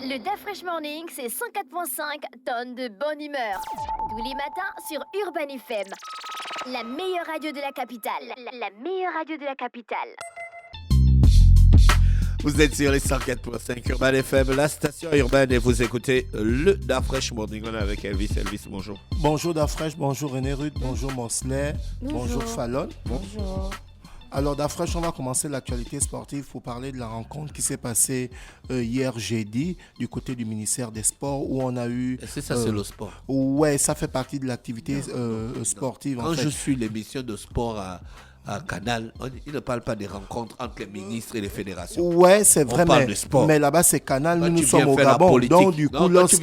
Le DaFresh Morning, c'est 104.5 tonnes de bonne humeur. Tous les matins sur Urban FM. La meilleure radio de la capitale. La meilleure radio de la capitale. Vous êtes sur les 104.5 Urban FM, la station urbaine, et vous écoutez le DaFresh Morning. On est avec Elvis. Elvis, bonjour. Bonjour DaFresh, bonjour René Ruth, bonjour Mosley, bonjour Fallon. Bonjour. Alors DaFresh, on va commencer l'actualité sportive pour parler de la rencontre qui s'est passée hier jeudi du côté du ministère des Sports où on a eu... Est-ce que ça c'est le sport? Ouais, ça fait partie de l'activité sportive. Quand je suis l'émission de sport à Canal, il ne parle pas des rencontres entre les ministres et les fédérations. Ouais, c'est vrai, mais là-bas c'est Canal, nous sommes au Gabon. Donc du coup, lorsque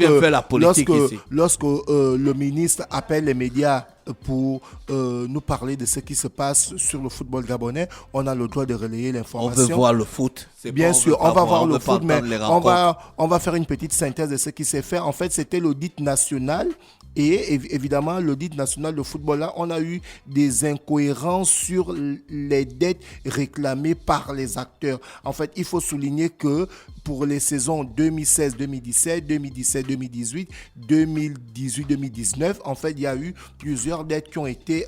le ministre appelle les médias pour nous parler de ce qui se passe sur le football gabonais, on a le droit de relayer l'information. On veut voir le foot. Bien sûr, on va voir le foot, mais on va faire une petite synthèse de ce qui s'est fait. En fait, c'était l'audit national. Et évidemment, l'audit national de football, là, on a eu des incohérences sur les dettes réclamées par les acteurs. En fait, il faut souligner que pour les saisons 2016-2017, 2017-2018, 2018-2019, en fait, il y a eu plusieurs dettes qui ont été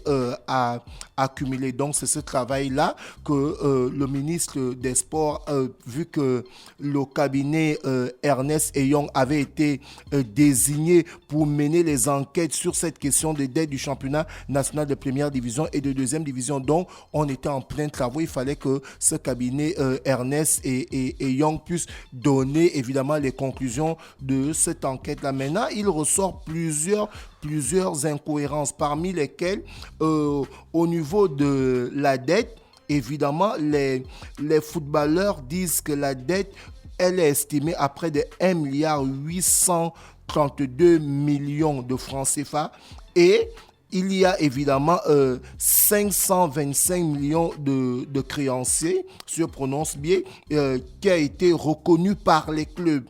accumulées. Donc, c'est ce travail-là que le ministre des Sports, vu que le cabinet Ernest et Young avait été désigné pour mener les enquêtes sur cette question des dettes du championnat national de première division et de deuxième division. Donc, on était en plein travaux. Il fallait que ce cabinet Ernest et Young puisse donner évidemment les conclusions de cette enquête-là. Maintenant, il ressort plusieurs incohérences, parmi lesquelles, au niveau de la dette, évidemment, les footballeurs disent que la dette, elle est estimée à près de 1,832 milliard de francs CFA et il y a évidemment 525 millions de créanciers, je prononce bien, qui a été reconnu par les clubs.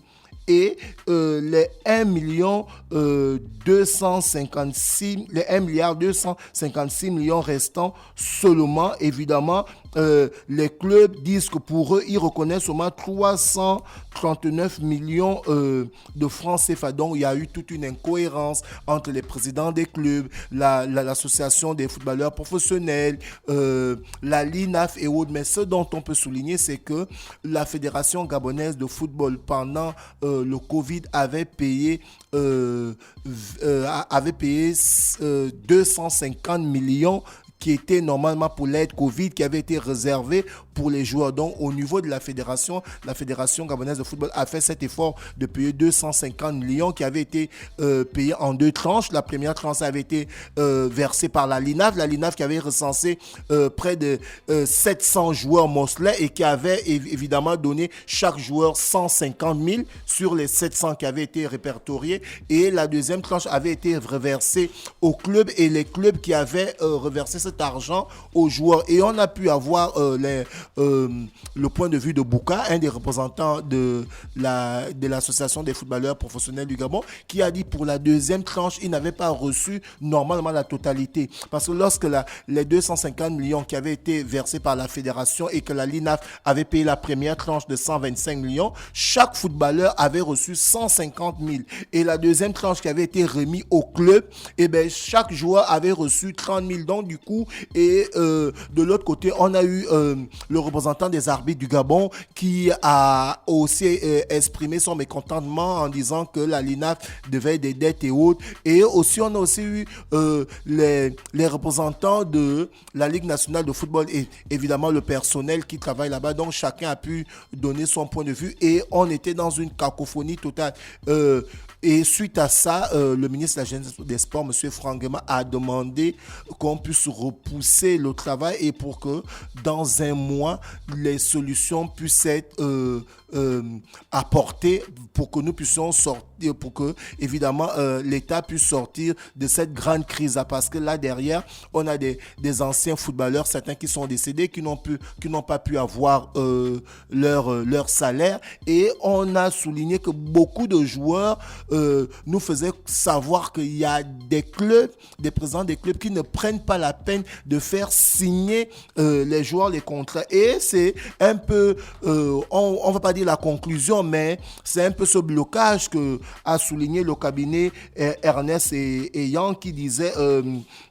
Et les 1 milliard 256 millions restants seulement, évidemment, les clubs disent que pour eux, ils reconnaissent seulement 339 millions de francs CFA. Donc, il y a eu toute une incohérence entre les présidents des clubs, l'association des footballeurs professionnels, la LINAF et autres. Mais ce dont on peut souligner, c'est que la Fédération gabonaise de football, pendant le Covid, avait payé 250 millions qui était normalement pour l'aide Covid, qui avait été réservée pour les joueurs. Donc, au niveau de la fédération gabonaise de football a fait cet effort de payer 250 millions qui avait été payé en deux tranches. La première tranche avait été versée par la LINAF qui avait recensé près de 700 joueurs Mosley et qui avait évidemment donné chaque joueur 150 000 sur les 700 qui avaient été répertoriés. Et la deuxième tranche avait été reversée aux clubs et les clubs qui avaient reversé cet argent aux joueurs. Et on a pu avoir le point de vue de Bouka, un des représentants de l'association des footballeurs professionnels du Gabon, qui a dit pour la deuxième tranche, il n'avait pas reçu normalement la totalité. Parce que lorsque les 250 millions qui avaient été versés par la fédération et que la LINAF avait payé la première tranche de 125 millions, chaque footballeur avait reçu 150 000. Et la deuxième tranche qui avait été remise au club, et bien, chaque joueur avait reçu 30 000. Donc, du coup, et de l'autre côté, on a eu le représentant des arbitres du Gabon qui a aussi exprimé son mécontentement en disant que la LINAF devait des dettes et autres. Et aussi, on a aussi eu les représentants de la Ligue nationale de football et évidemment le personnel qui travaille là-bas. Donc, chacun a pu donner son point de vue et on était dans une cacophonie totale. Et suite à ça, le ministre de la Jeunesse des Sports, M. Franck Guéma, a demandé qu'on puisse repousser le travail et pour que dans un mois, les solutions puissent être apportées pour que nous puissions sortir, pour que évidemment l'État puisse sortir de cette grande crise. Parce que là derrière, on a des anciens footballeurs, certains qui sont décédés, qui n'ont pas pu avoir leur salaire. Et on a souligné que beaucoup de joueurs nous faisaient savoir qu'il y a des clubs, des présidents des clubs qui ne prennent pas la peine de faire signer les joueurs les contrats. Et c'est un peu, on ne va pas dire dire la conclusion, mais c'est un peu ce blocage que a souligné le cabinet Ernest et Young qui disait,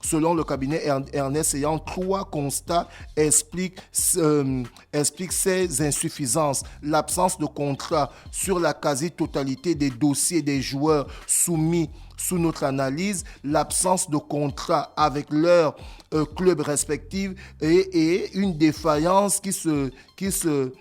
selon le cabinet Ernest et Young, 3 constats expliquent ces insuffisances. L'absence de contrat sur la quasi-totalité des dossiers des joueurs soumis sous notre analyse, l'absence de contrat avec leurs clubs respectifs et une défaillance qui se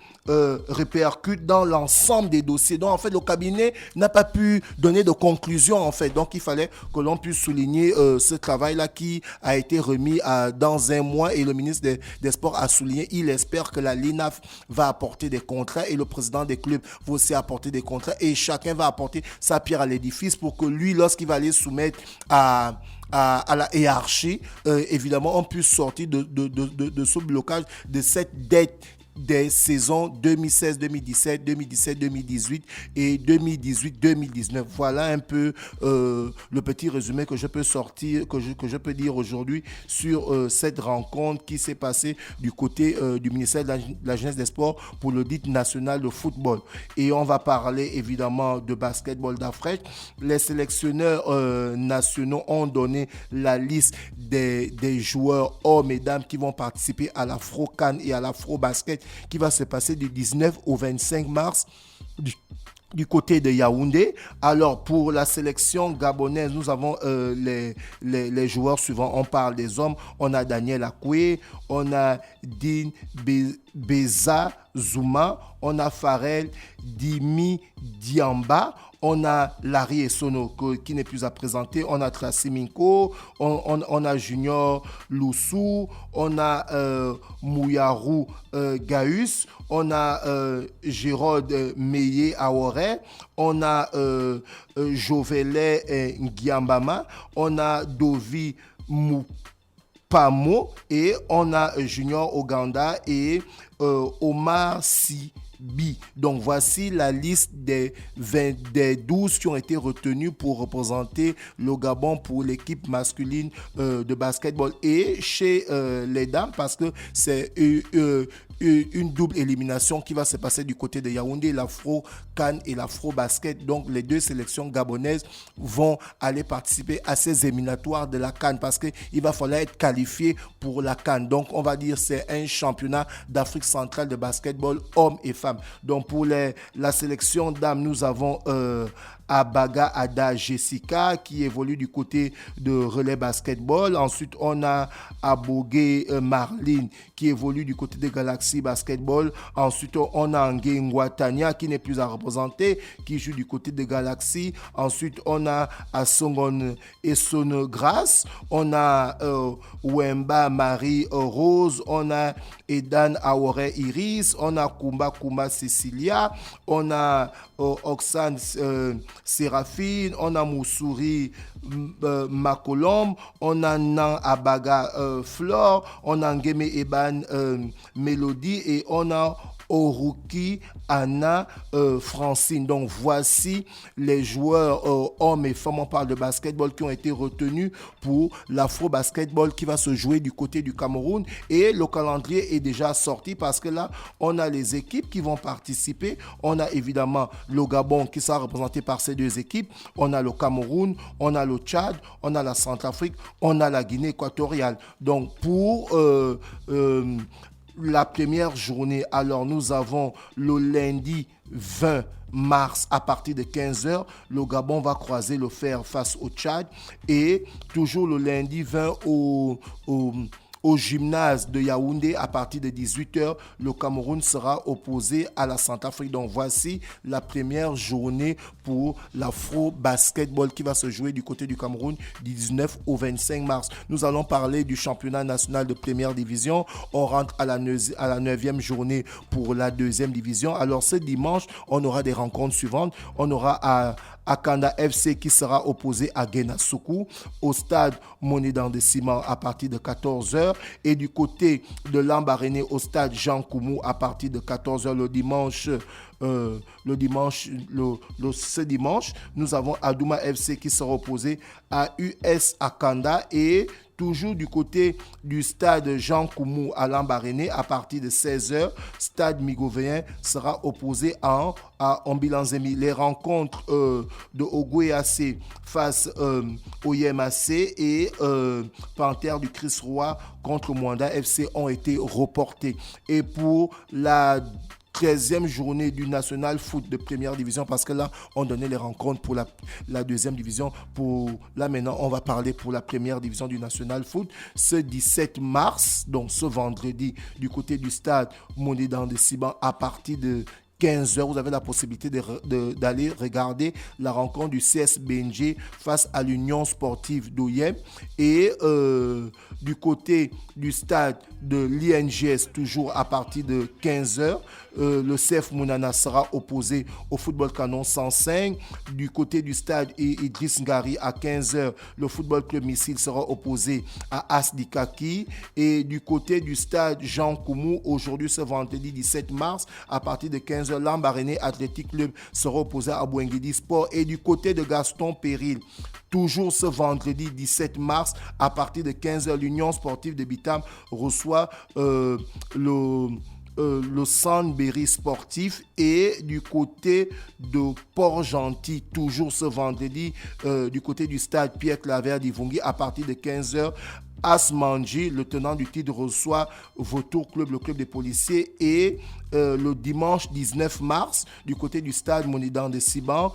répercute dans l'ensemble des dossiers. Donc, en fait, le cabinet n'a pas pu donner de conclusion, en fait. Donc, il fallait que l'on puisse souligner ce travail-là qui a été remis dans un mois et le ministre des Sports a souligné, il espère que la LINAF va apporter des contrats et le président des clubs va aussi apporter des contrats et chacun va apporter sa pierre à l'édifice pour que lui, lorsqu'il va aller soumettre à la hiérarchie, évidemment, on puisse sortir de ce blocage, de cette dette des saisons 2016-2017, 2017-2018 et 2018-2019. Voilà un peu le petit résumé que je peux sortir, que je peux dire aujourd'hui sur cette rencontre qui s'est passée du côté du ministère de la Jeunesse des Sports pour l'audit national de football. Et on va parler évidemment de basketball d'Afrique. Les sélectionneurs nationaux ont donné la liste des joueurs hommes et dames qui vont participer à l'Afro-CAN et à l'Afro-Basket qui va se passer du 19 au 25 mars du côté de Yaoundé. Alors, pour la sélection gabonaise, nous avons les joueurs suivants. On parle des hommes. On a Daniel Akwe, on a Din Beza Zuma, on a Farel Dimi Diamba, on a Larry Essono qui n'est plus à présenter, on a Tracy Minko, on a Junior Loussou, on a Mouyaru Gaus, on a Gérald Meye Aore, on a Jovele Ngiambama, on a Dovi Pamo et on a Junior Oganda et Omar Sibi. Donc voici la liste des 12 qui ont été retenus pour représenter le Gabon pour l'équipe masculine de basketball. Et chez les dames, parce que c'est une double élimination qui va se passer du côté de Yaoundé, l'Afro-CAN et l'Afro-Basket. Donc les deux sélections gabonaises vont aller participer à ces éliminatoires de la CAN parce qu'il va falloir être qualifié pour la CAN. Donc on va dire c'est un championnat d'Afrique centrale de basketball hommes et femmes. Donc pour la sélection dames, nous avons Abaga Ada Jessica qui évolue du côté de relais basketball. Ensuite, on a Abogué Marlene qui évolue du côté de Galaxy Basketball. Ensuite, on a Ngué Ngwatania qui n'est plus à représenter, qui joue du côté de Galaxy. Ensuite, on a Asongon Essone Grace. On a Wemba Marie Rose. On a Edan Aore Iris. On a Kumba Cecilia. On a Oxane Séraphine, on a Moussouri Makolom, on a Nan Abaga Flore, on a Ngeme Eban Mélodie et on a Oruki Anna Francine. Donc voici les joueurs hommes et femmes, on parle de basketball, qui ont été retenus pour l'Afro-Basketball qui va se jouer du côté du Cameroun. Et le calendrier est déjà sorti parce que là, on a les équipes qui vont participer. On a évidemment le Gabon qui sera représenté par ces deux équipes. On a le Cameroun, on a le Tchad, on a la Centrafrique, on a la Guinée équatoriale. Donc pour la première journée, alors nous avons le lundi 20 mars à partir de 15h, le Gabon va croiser le fer face au Tchad et toujours le lundi 20 au gymnase de Yaoundé à partir de 18h, le Cameroun sera opposé à la Centrafrique. Donc voici la première journée pour l'Afro-Basketball qui va se jouer du côté du Cameroun du 19 au 25 mars. Nous allons parler du championnat national de première division. On rentre à la 9e journée pour la deuxième division. Alors ce dimanche, on aura des rencontres suivantes. On aura Akanda FC qui sera opposé à Guéna-Soukou au stade Monédan de Ciment à partir de 14h. Et du côté de Lambaréné au stade Jean Koumou à partir de 14h ce dimanche, nous avons Adouma FC qui sera opposé à US Akanda et toujours du côté du stade Jean Koumou à Lambaréné, à partir de 16h, stade Migovéen sera opposé à Ambilanzemi. Les rencontres de Ogoué AC face au IMAC et Panthère du Christ Roi contre Mwanda FC ont été reportés. Et pour la 13e journée du National Foot de première division, parce que là, on donnait les rencontres pour la deuxième division. Là, maintenant, on va parler pour la première division du National Foot. Ce 17 mars, donc ce vendredi, du côté du stade Monédan de Siban, à partir de 15h, vous avez la possibilité d'aller regarder la rencontre du CS BNG face à l'Union sportive d'Oyem. Et du côté du stade de l'INGS, toujours à partir de 15h, le CF Mounana sera opposé au Football Canon 105. Du côté du stade Idriss Ngari, à 15h, le Football Club Missile sera opposé à Asdikaki. Et du côté du stade Jean Koumou, aujourd'hui, ce vendredi 17 mars, à partir de 15h, Lambaréné Athletic Club sera opposé à Bouengidi Sport. Et du côté de Gaston Péril, toujours ce vendredi 17 mars, à partir de 15h, l'Union sportive de Bitam reçoit le Sandberry sportif. Et du côté de Port-Gentil, toujours ce vendredi, du côté du stade Pierre-Claver d'Ivongi, à partir de 15h, Asmanji, le tenant du titre, reçoit Vautour Club, le club des policiers. Et le dimanche 19 mars, du côté du stade Monidan de Siban,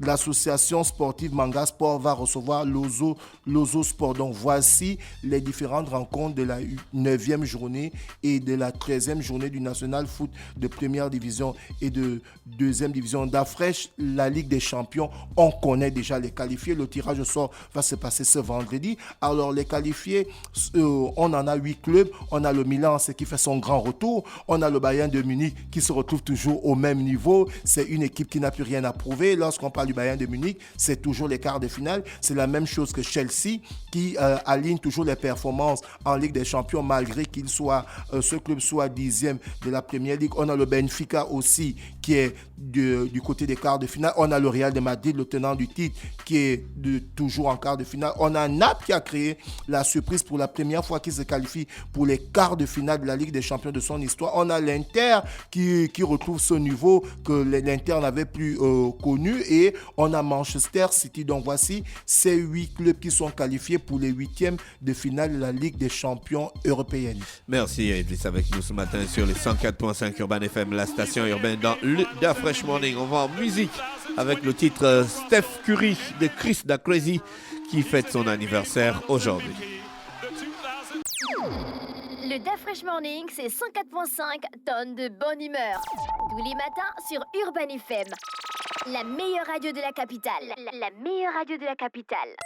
l'association sportive Manga Sport va recevoir Lozo Sport. Donc voici les différentes rencontres de la 9e journée et de la 13e journée du National Foot de première division et de deuxième division d'Afresh. La Ligue des Champions, on connaît déjà les qualifiés. Le tirage au sort va se passer ce vendredi. Alors les qualifiés, on en a 8 clubs. On a le Milan, ce qui fait son grand retour. On a le Bayern de Munich qui se retrouve toujours au même niveau. C'est une équipe qui n'a plus rien à prouver. Lorsqu'on parle du Bayern de Munich, c'est toujours les quarts de finale. C'est la même chose que Chelsea qui aligne toujours les performances en Ligue des Champions malgré qu'il soit ce club soit 10e de la Première Ligue. On a le Benfica aussi qui est du côté des quarts de finale. On a le Real de Madrid, le tenant du titre, qui est toujours en quart de finale. On a Naples qui a créé la surprise pour la première fois qui se qualifie pour les quarts de finale de la Ligue des Champions de son histoire. On a l'Inter qui retrouve ce niveau que l'Inter n'avait plus connu. Et on a Manchester City. Donc voici ces 8 clubs qui sont qualifiés pour les 8e de finale de la Ligue des Champions européenne. Merci Idriss avec nous ce matin sur les 104.5 Urban FM, la station urbaine dans le Da Fresh Morning. On va en musique avec le titre Steph Curry de Chris Da Crazy qui fête son anniversaire aujourd'hui. Le Da Fresh Morning, c'est 104.5 tonnes de bonne humeur. Tous les matins sur Urban FM. La meilleure radio de la capitale. La meilleure radio de la capitale.